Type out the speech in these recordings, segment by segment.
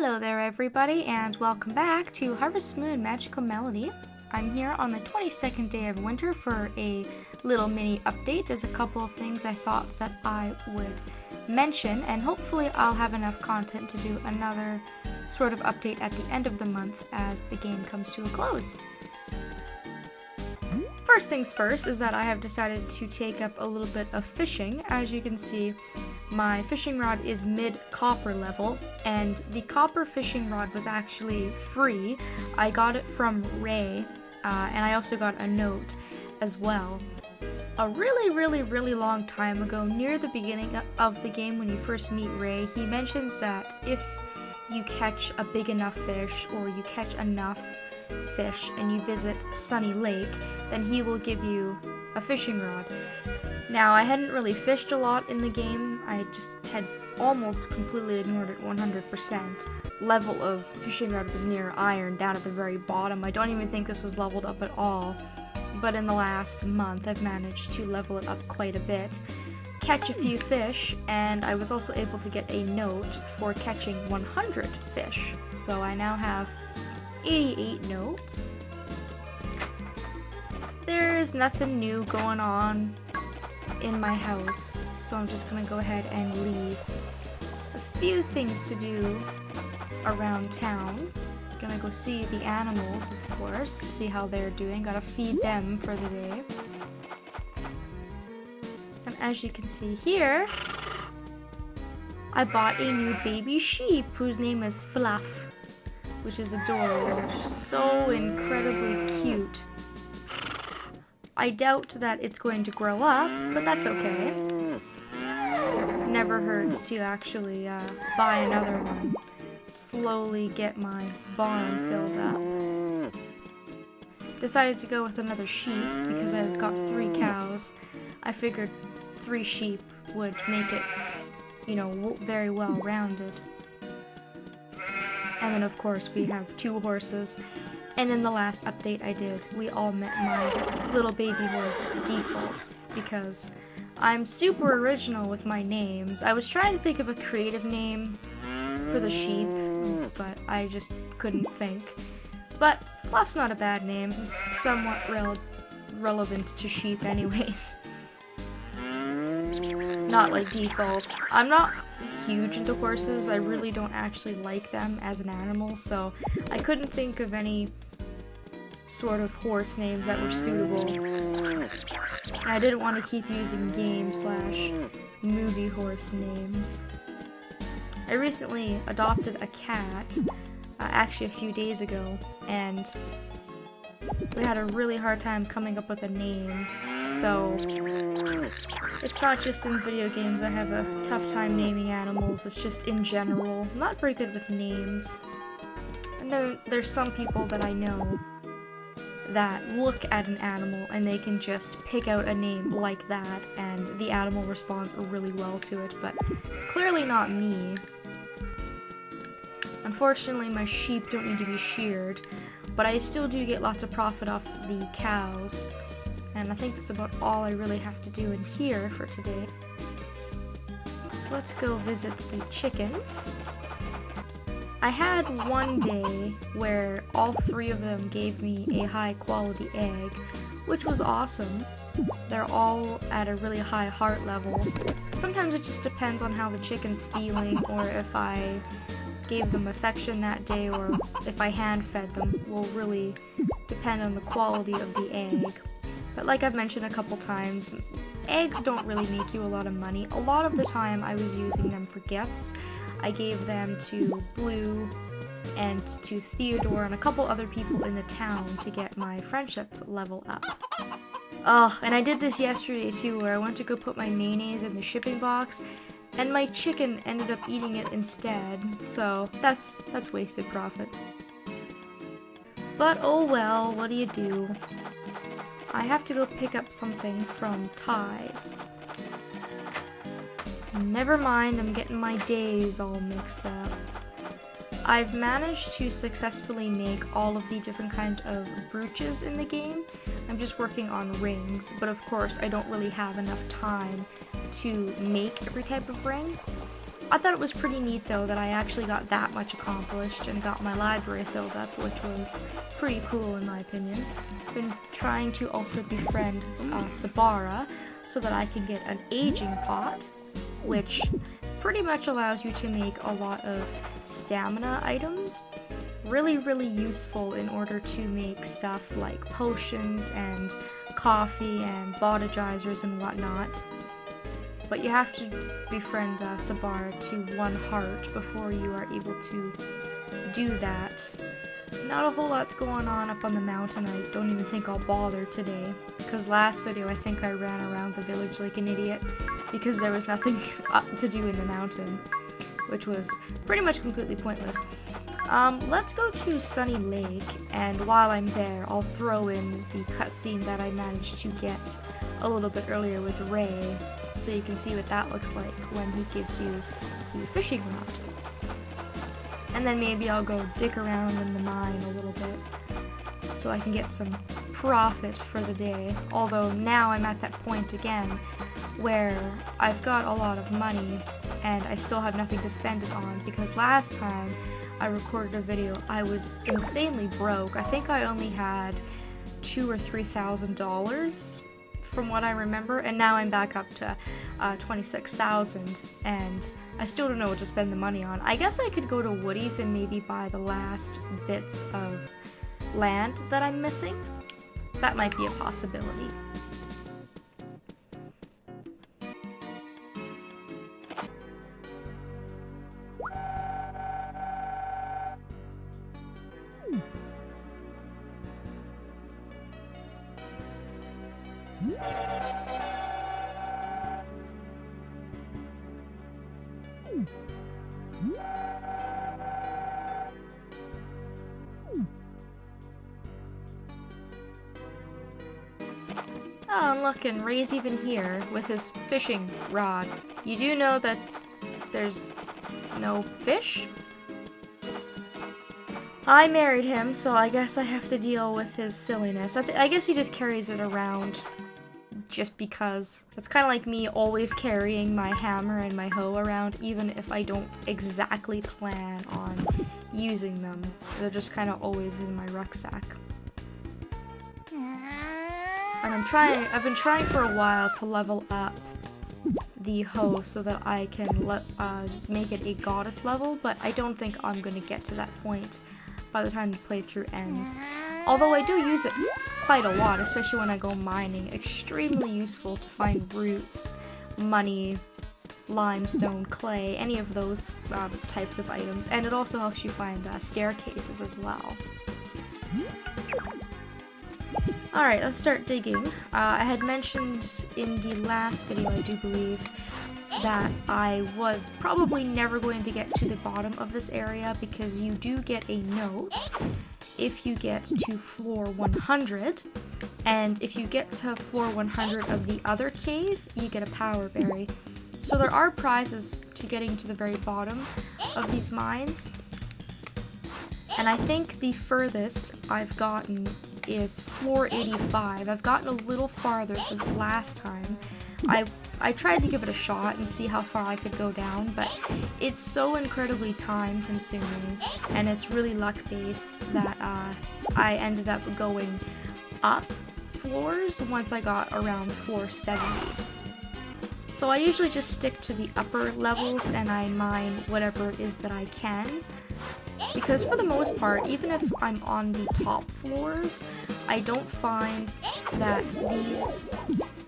Hello there everybody, and welcome back to Harvest Moon Magical Melody. I'm here on the 22nd day of winter for a little mini update. There's a couple of things I thought that I would mention, and hopefully I'll have enough content to do another sort of update at the end of the month as the game comes to a close. First things first is that I have decided to take up a little bit of fishing. As you can see, my fishing rod is mid-copper level, and the copper fishing rod was actually free. I got it from Ray, and I also got a note as well. A really long time ago, near the beginning of the game when you first meet Ray, he mentions that if you catch a big enough fish, or you catch enough fish and you visit Sunny Lake, then he will give you a fishing rod. Now, I hadn't really fished a lot in the game. I just had almost completely ignored it 100%. Level of fishing rod was near iron, down at the very bottom. I don't even think this was leveled up at all. But in the last month, I've managed to level it up quite a bit, catch a few fish, and I was also able to get a note for catching 100 fish. So I now have 88 notes. There's nothing new going on in my house, so I'm just gonna go ahead and leave a few things to do around town. Gonna go see the animals, of course, see how they're doing. Gotta feed them for the day. And as you can see here, I bought a new baby sheep whose name is Fluff, which is adorable. They're so incredibly cute. I doubt that it's going to grow up, but that's okay. Never hurts to actually buy another one. Slowly get my barn filled up. Decided to go with another sheep because I've got 3 cows. I figured 3 sheep would make it, you know, very well rounded. And then of course we have 2 horses. And in the last update I did, we all met my little baby horse, Default, because I'm super original with my names. I was trying to think of a creative name for the sheep, but I just couldn't think. But Fluff's not a bad name. It's somewhat relevant to sheep anyways. Not like Default. I'm not huge into horses. I really don't actually like them as an animal, so I couldn't think of any sort of horse names that were suitable. And I didn't want to keep using game/movie horse names. I recently adopted a cat, actually a few days ago, and we had a really hard time coming up with a name. So it's not just in video games I have a tough time naming animals, it's just in general. I'm not very good with names. And then there's some people that I know that look at an animal and they can just pick out a name like that and the animal responds really well to it, but clearly not me. Unfortunately, my sheep don't need to be sheared, but I still do get lots of profit off the cows. And I think that's about all I really have to do in here for today. So let's go visit the chickens. I had one day where all 3 of them gave me a high quality egg, which was awesome. They're all at a really high heart level. Sometimes it just depends on how the chicken's feeling, or if I gave them affection that day, or if I hand fed them. Will really depend on the quality of the egg. But like I've mentioned a couple times, eggs don't really make you a lot of money. A lot of the time I was using them for gifts. I gave them to Blue and to Theodore and a couple other people in the town to get my friendship level up. Oh, and I did this yesterday too, where I went to go put my mayonnaise in the shipping box, and my chicken ended up eating it instead, so that's wasted profit. But oh well, what do you do? I have to go pick up something from Ty's. Never mind, I'm getting my days all mixed up. I've managed to successfully make all of the different kind of brooches in the game. I'm just working on rings, but of course I don't really have enough time to make every type of ring. I thought it was pretty neat though that I actually got that much accomplished and got my library filled up, which was pretty cool in my opinion. I've been trying to also befriend Sabara so that I can get an aging pot, which pretty much allows you to make a lot of stamina items. Really useful in order to make stuff like potions and coffee and bodygizers and whatnot. But you have to befriend Sabara to 1 heart before you are able to do that. Not a whole lot's going on up on the mountain. I don't even think I'll bother today, because last video I think I ran around the village like an idiot because there was nothing to do in the mountain, which was pretty much completely pointless. Let's go to Sunny Lake, and while I'm there, I'll throw in the cutscene that I managed to get a little bit earlier with Ray, so you can see what that looks like when he gives you the fishing rod. And then maybe I'll go dick around in the mine a little bit, so I can get some profit for the day. Although now I'm at that point again, where I've got a lot of money, and I still have nothing to spend it on, because last time I recorded a video, I was insanely broke. I think I only had $2,000 or $3,000 from what I remember, and now I'm back up to 26,000, and I still don't know what to spend the money on. I guess I could go to Woody's and maybe buy the last bits of land that I'm missing. That might be a possibility. Oh, and look, and Ray's even here with his fishing rod. You do know that there's no fish? I married him, so I guess I have to deal with his silliness. I guess he just carries it around just because. It's kind of like me always carrying my hammer and my hoe around, even if I don't exactly plan on using them. They're just kind of always in my rucksack. And I've been trying for a while to level up the hoe so that I can make it a goddess level, but I don't think I'm going to get to that point by the time the playthrough ends. Although I do use it quite a lot, especially when I go mining. Extremely useful to find roots, money, limestone, clay, any of those types of items. And it also helps you find staircases as well. Alright, let's start digging. I had mentioned in the last video, I do believe, that I was probably never going to get to the bottom of this area because you do get a note if you get to floor 100, and if you get to floor 100 of the other cave, you get a power berry. So there are prizes to getting to the very bottom of these mines, and I think the furthest I've gotten is floor 85. I've gotten a little farther since last time. I tried to give it a shot and see how far I could go down, but it's so incredibly time consuming and it's really luck based that I ended up going up floors once I got around floor 70. So I usually just stick to the upper levels and I mine whatever it is that I can, because for the most part, even if I'm on the top floors, I don't find that these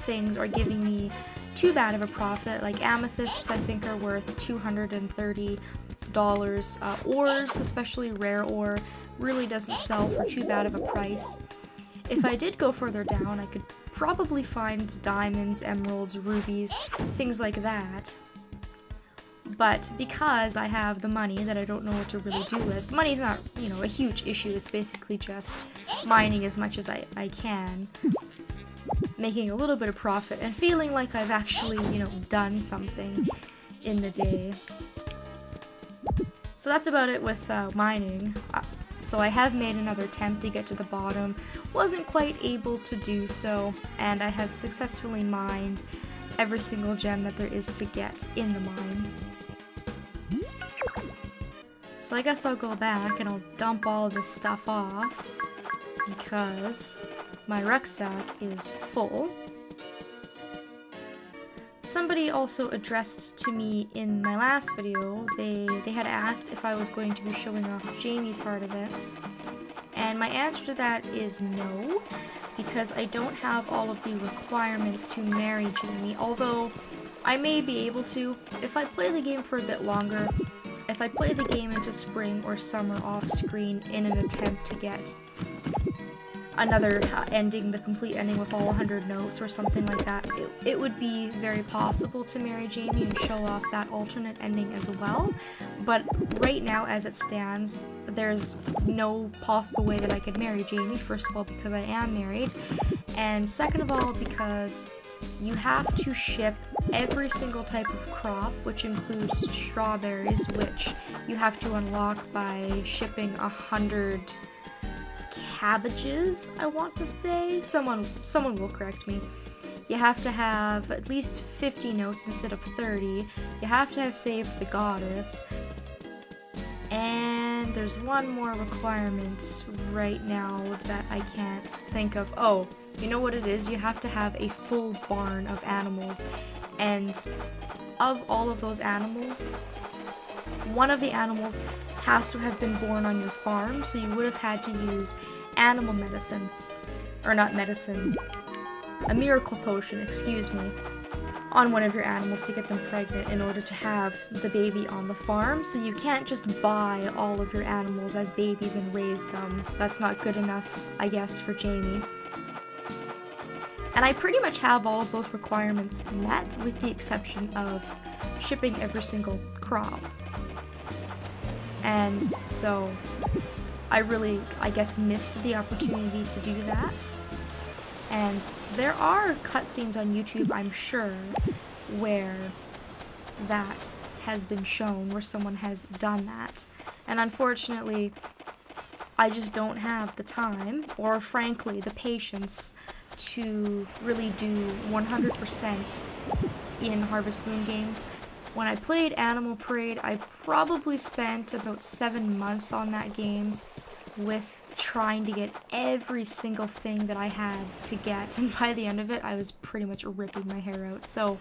things are giving me too bad of a profit. Like amethysts, I think are worth $230. Ores, especially rare ore, really doesn't sell for too bad of a price. If I did go further down, I could probably find diamonds, emeralds, rubies, things like that. But because I have the money that I don't know what to really do with, money's not, you know, a huge issue. It's basically just mining as much as I can, making a little bit of profit, and feeling like I've actually, you know, done something in the day. So that's about it with mining. So I have made another attempt to get to the bottom, wasn't quite able to do so, and I have successfully mined every single gem that there is to get in the mine. So I guess I'll go back and I'll dump all of this stuff off because my rucksack is full. Somebody also addressed to me in my last video, they had asked if I was going to be showing off Jamie's hard events, and my answer to that is no, because I don't have all of the requirements to marry Jamie, although I may be able to if I play the game for a bit longer, if I play the game into spring or summer off screen in an attempt to get another ending, the complete ending with all 100 notes or something like that, it would be very possible to marry Jamie and show off that alternate ending as well. But right now, as it stands, there's no possible way that I could marry Jamie, first of all because I am married, and second of all because you have to ship every single type of crop, which includes strawberries, which you have to unlock by shipping 100 cabbages, I want to say. Someone will correct me. You have to have at least 50 notes instead of 30. You have to have saved the goddess. And there's one more requirement right now that I can't think of. Oh, you know what it is? You have to have a full barn of animals. And of all of those animals, one of the animals has to have been born on your farm, so you would have had to use animal medicine, or not medicine, a miracle potion, excuse me, on one of your animals to get them pregnant in order to have the baby on the farm. So you can't just buy all of your animals as babies and raise them. That's not good enough, I guess, for Jamie. And I pretty much have all of those requirements met, with the exception of shipping every single crop. And so I really, I guess, missed the opportunity to do that. And there are cutscenes on YouTube, I'm sure, where that has been shown, where someone has done that. And unfortunately, I just don't have the time, or frankly, the patience to really do 100% in Harvest Moon games. When I played Animal Parade, I probably spent about 7 months on that game with trying to get every single thing that I had to get, and by the end of it, I was pretty much ripping my hair out. So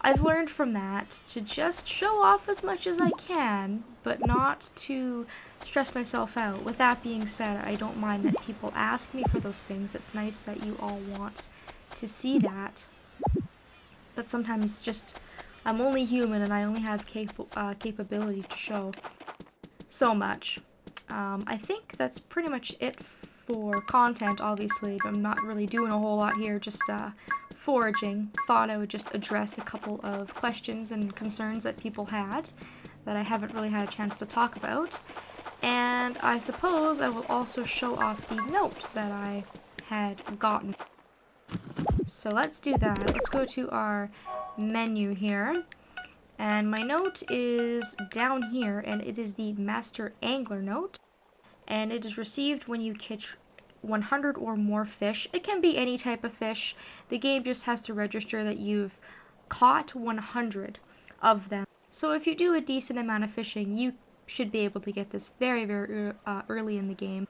I've learned from that to just show off as much as I can, but not to stress myself out. With that being said, I don't mind that people ask me for those things. It's nice that you all want to see that, but sometimes just I'm only human and I only have capability to show so much. I think that's pretty much it for content. Obviously, I'm not really doing a whole lot here, just foraging. Thought I would just address a couple of questions and concerns that people had that I haven't really had a chance to talk about. And I suppose I will also show off the note that I had gotten. So let's do that. Let's go to our menu here. And my note is down here, and it is the Master Angler note. And it is received when you catch 100 or more fish. It can be any type of fish. The game just has to register that you've caught 100 of them. So if you do a decent amount of fishing, you should be able to get this very, very early in the game.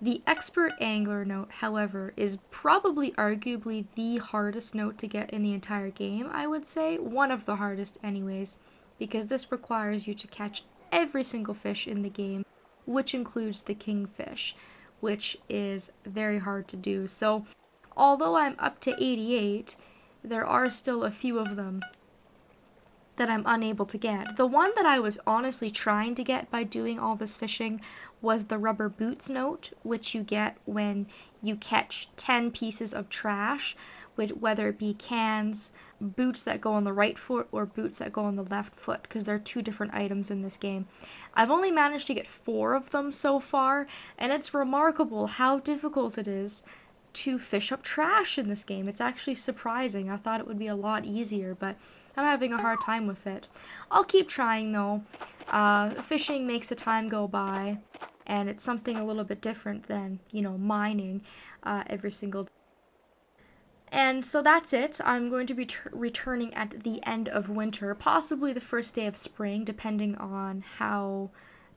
The Expert Angler note, however, is probably arguably the hardest note to get in the entire game, I would say. One of the hardest anyways, because this requires you to catch every single fish in the game, which includes the kingfish, which is very hard to do. So, although I'm up to 88, there are still a few of them that I'm unable to get. The one that I was honestly trying to get by doing all this fishing was the rubber boots note, which you get when you catch 10 pieces of trash, whether it be cans, boots that go on the right foot, or boots that go on the left foot, because there are two different items in this game. I've only managed to get 4 of them so far, and it's remarkable how difficult it is to fish up trash in this game. It's actually surprising. I thought it would be a lot easier, but I'm having a hard time with it. I'll keep trying though. Fishing makes the time go by, and it's something a little bit different than, you know, mining every single day. And so that's it. I'm going to be returning at the end of winter, possibly the first day of spring, depending on how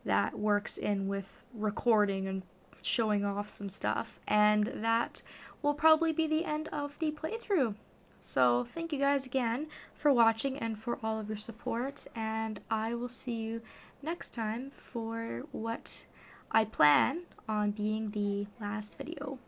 that works in with recording and showing off some stuff. And that will probably be the end of the playthrough. So thank you guys again for watching and for all of your support, and I will see you next time for what I plan on being the last video.